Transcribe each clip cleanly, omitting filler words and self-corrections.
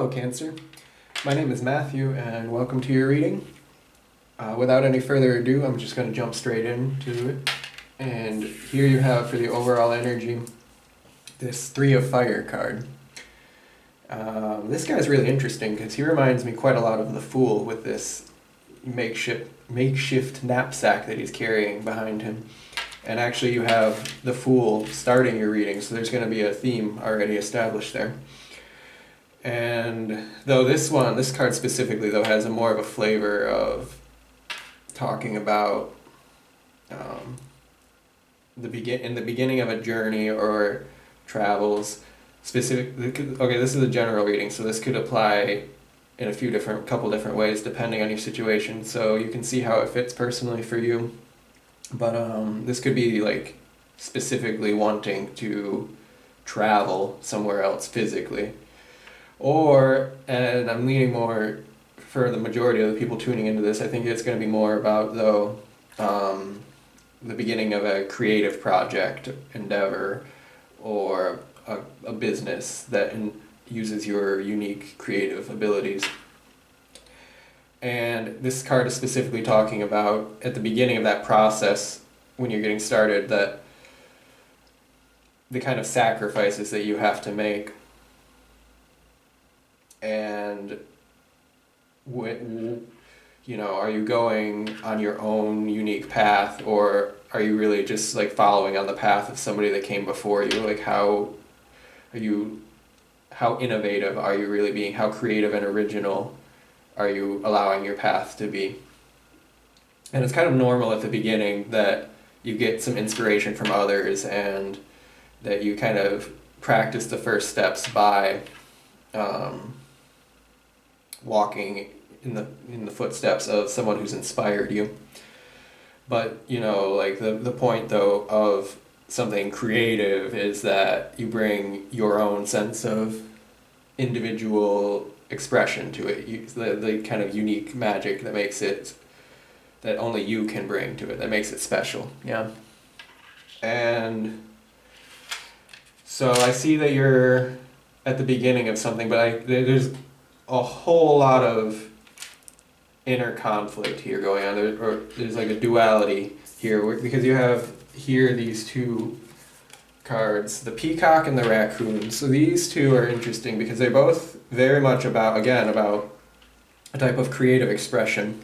Hello, Cancer. My name is Matthew, and welcome to your reading. Without any further ado, I'm just going to jump straight into it. And here you have, for the overall energy, this Three of Fire card. This guy's really interesting because he reminds me quite a lot of the Fool with this makeshift knapsack that he's carrying behind him. And actually you have the Fool starting your reading, so there's going to be a theme already established there. And though this card specifically, though, has a more of a flavor of talking about in the beginning of a journey or travels. Okay, this is a general reading, so this could apply in a couple different ways depending on your situation. So you can see how it fits personally for you. But this could be like specifically wanting to travel somewhere else physically. Or, and I'm leaning more for the majority of the people tuning into this, I think it's going to be more about, though, the beginning of a creative project, endeavor, or a business that uses your unique creative abilities. And this card is specifically talking about, at the beginning of that process, when you're getting started, that the kind of sacrifices that you have to make. And are you going on your own unique path, or are you really just like following on the path of somebody that came before you? Like how innovative are you really being? How creative and original are you allowing your path to be? And it's kind of normal at the beginning that you get some inspiration from others and that you kind of practice the first steps by walking in the footsteps of someone who's inspired you. But like the point though of something creative is that you bring your own sense of individual expression to it. The kind of unique magic that only you can bring to it, that makes it special. Yeah. And so I see that you're at the beginning of something, but there's a whole lot of inner conflict here going on. There's like a duality here, because you have here these two cards, the peacock and the raccoon. So these two are interesting because they're both very much about a type of creative expression.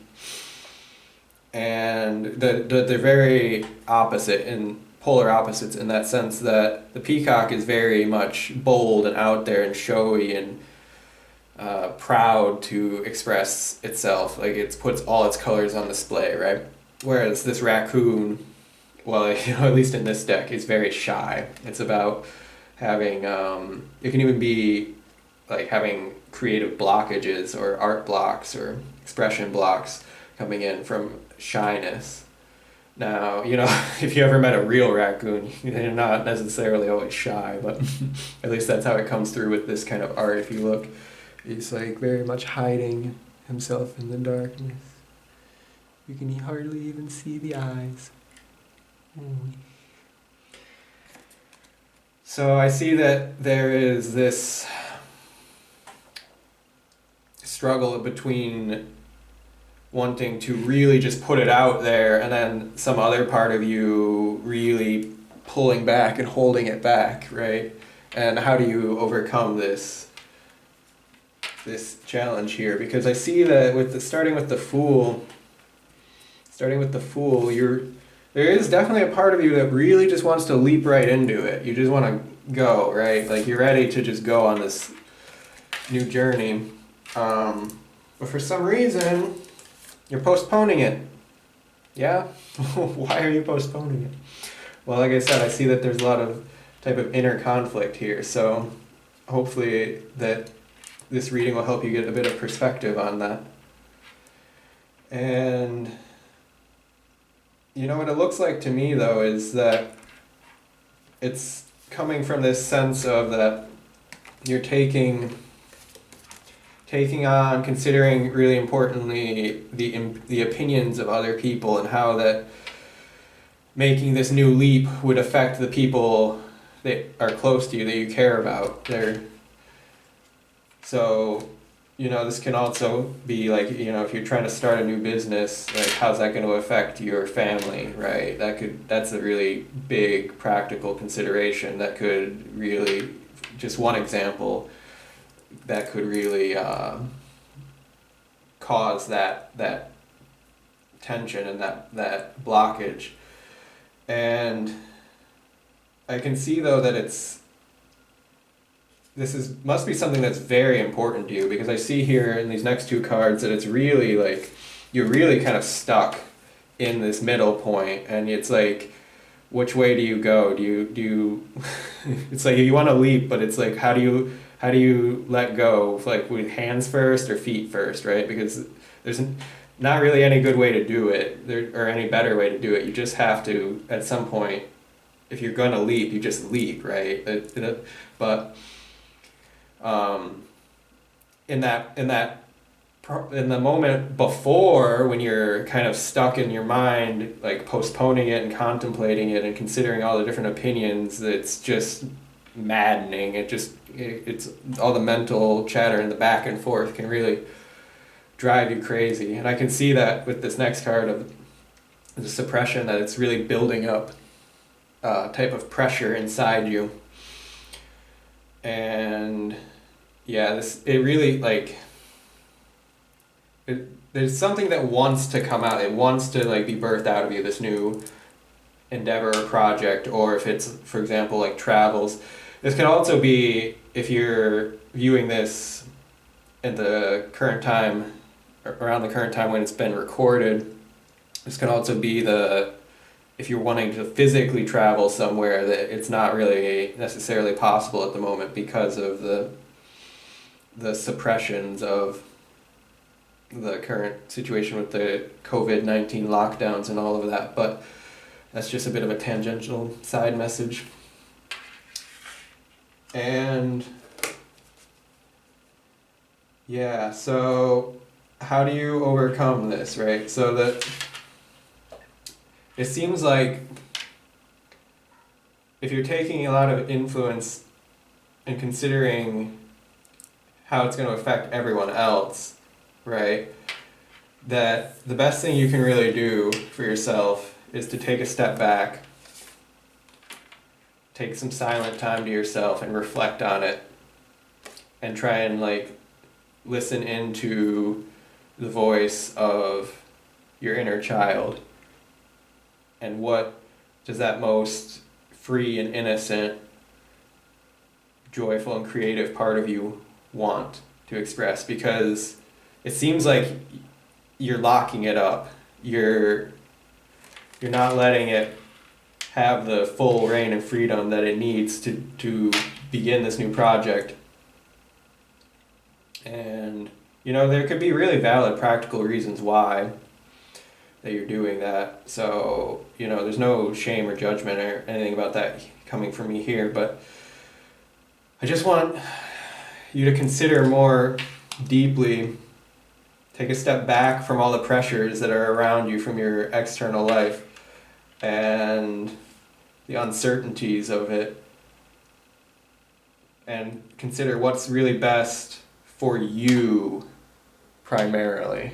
And they're very opposite, and polar opposites, in that sense that the peacock is very much bold and out there and showy and proud to express itself, like it puts all its colors on display, right? Whereas this raccoon, well, at least in this deck, is very shy. It's about having, it can even be like having creative blockages or art blocks or expression blocks coming in from shyness. Now, if you ever met a real raccoon, they're not necessarily always shy, but at least that's how it comes through with this kind of art. If you look, he's like very much hiding himself in the darkness. You can hardly even see the eyes. So I see that there is this struggle between wanting to really just put it out there and then some other part of you really pulling back and holding it back, right? And how do you overcome this challenge here? Because I see that starting with the Fool, there is definitely a part of you that really just wants to leap right into it. You just want to go, right? Like you're ready to just go on this new journey. But for some reason, you're postponing it. Yeah? Why are you postponing it? Well, like I said, I see that there's a lot of type of inner conflict here. So hopefully that this reading will help you get a bit of perspective on that. And what it looks like to me, though, is that it's coming from this sense of that you're taking on, considering really importantly the opinions of other people, and how that making this new leap would affect the people that are close to you, that you care about. So, this can also be like, if you're trying to start a new business, like how's that going to affect your family, right? That's a really big practical consideration that could really, just one example, that could really cause that tension and that blockage. And I can see though that must be something that's very important to you, because I see here in these next two cards that it's really like you're really kind of stuck in this middle point, and it's like, which way do you go? Do you it's like you want to leap, but it's like how do you let go, like with hands first or feet first, right? Because there's not really any good way to do it or any better way to do it. You just have to, at some point, if you're gonna leap, you just leap, right? But in the moment before, when you're kind of stuck in your mind, like postponing it and contemplating it and considering all the different opinions, it's just maddening. It's all the mental chatter and the back and forth can really drive you crazy. And I can see that with this next card of the suppression, that it's really building up type of pressure inside you. And yeah, there's something that wants to come out. It wants to like be birthed out of you, this new endeavor or project, or if it's, for example, like travels. This can also be, if you're viewing this at the current time, around the current time when it's been recorded, this can also be if you're wanting to physically travel somewhere that it's not really necessarily possible at the moment because of the suppressions of the current situation with the COVID-19 lockdowns and all of that. But that's just a bit of a tangential side message. And yeah, so how do you overcome this, right? So that it seems like if you're taking a lot of influence and considering how it's going to affect everyone else, right, that the best thing you can really do for yourself is to take a step back, take some silent time to yourself and reflect on it, and try and like listen into the voice of your inner child. And what does that most free and innocent, joyful and creative part of you want to express? Because it seems like you're locking it up. You're not letting it have the full reign and freedom that it needs to begin this new project. And there could be really valid practical reasons why that you're doing that. So, there's no shame or judgment or anything about that coming from me here, but I just want you to consider more deeply, take a step back from all the pressures that are around you from your external life and the uncertainties of it, and consider what's really best for you primarily.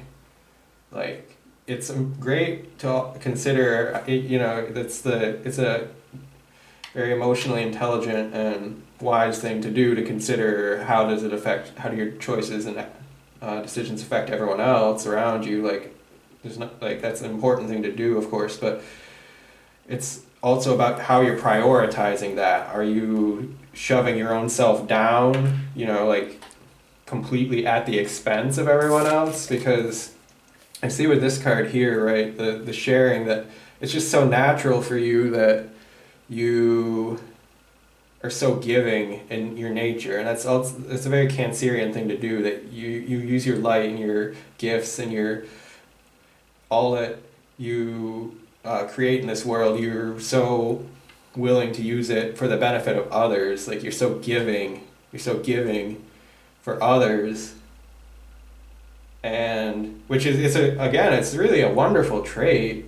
Like, it's great to consider, it's a very emotionally intelligent and wise thing to do, to consider how do your choices and decisions affect everyone else around you. Like, there's not, like, that's an important thing to do, of course, but it's also about how you're prioritizing that. Are you shoving your own self down, like completely at the expense of everyone else? Because I see with this card here, right, the sharing, that it's just so natural for you, that you are so giving in your nature, and it's a very Cancerian thing to do, that you use your light and your gifts and all that you create in this world. You're so willing to use it for the benefit of others. Like, you're so giving for others, and which is it's really a wonderful trait.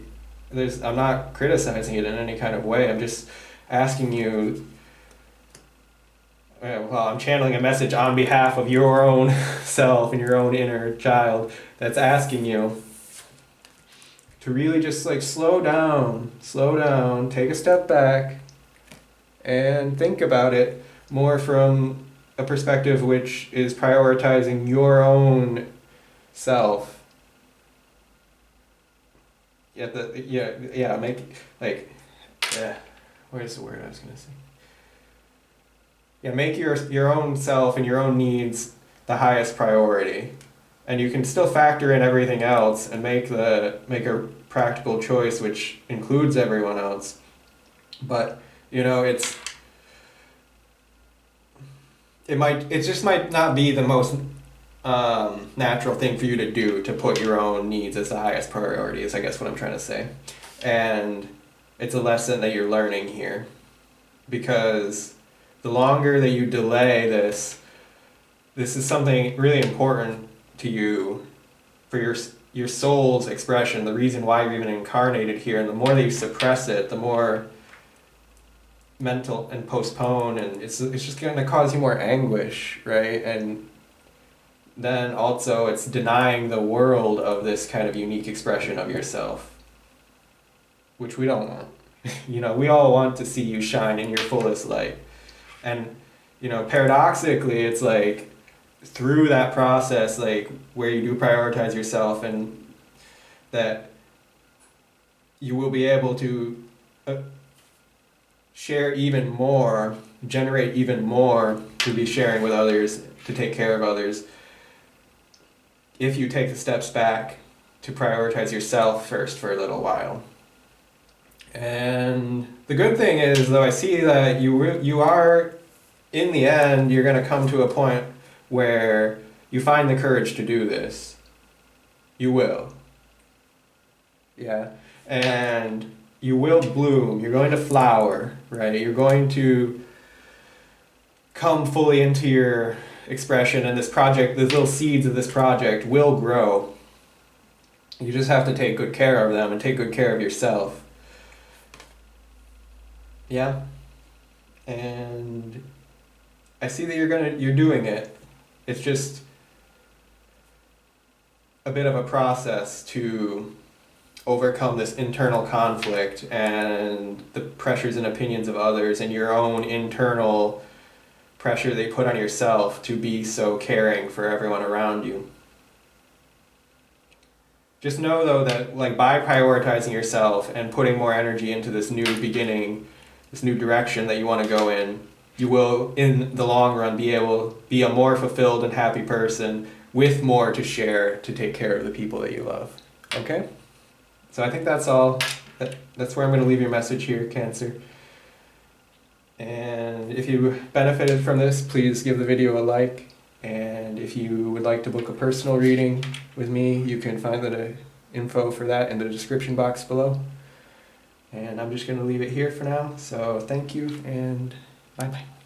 I'm not criticizing it in any kind of way. I'm just asking you well, I'm channeling a message on behalf of your own self and your own inner child that's asking you to really just like slow down, take a step back, and think about it more from a perspective which is prioritizing your own self. Make like, yeah, where's the word I was gonna say? Yeah, make your own self and your own needs the highest priority, and you can still factor in everything else and make a practical choice which includes everyone else. But it just might not be the most natural thing for you to do, to put your own needs as the highest priority, is I guess what I'm trying to say. And it's a lesson that you're learning here, because the longer that you delay this is something really important to you for your soul's expression, the reason why you're even incarnated here. And the more that you suppress it, the more mental and postpone, and it's just going to cause you more anguish, right? And then also it's denying the world of this kind of unique expression of yourself, which we don't want. We all want to see you shine in your fullest light. And paradoxically, it's like through that process, like where you do prioritize yourself, and that you will be able to share even more, generate even more to be sharing with others, to take care of others, if you take the steps back to prioritize yourself first for a little while. And the good thing is, though, I see that you are, in the end, you're going to come to a point where you find the courage to do this. You will. Yeah. And you will bloom. You're going to flower, right? You're going to come fully into your expression, and this project, the little seeds of this project will grow. You just have to take good care of them and take good care of yourself. Yeah. And I see that you're doing it. It's just a bit of a process to overcome this internal conflict and the pressures and opinions of others, and your own internal pressure they put on yourself to be so caring for everyone around you. Just know, though, that like by prioritizing yourself and putting more energy into this new beginning, this new direction that you want to go in, you will, in the long run, be able to be a more fulfilled and happy person with more to share, to take care of the people that you love. Okay? So I think that's all. That's where I'm going to leave your message here, Cancer. And if you benefited from this, please give the video a like. And if you would like to book a personal reading with me, you can find the info for that in the description box below. And I'm just going to leave it here for now. So thank you, and bye-bye.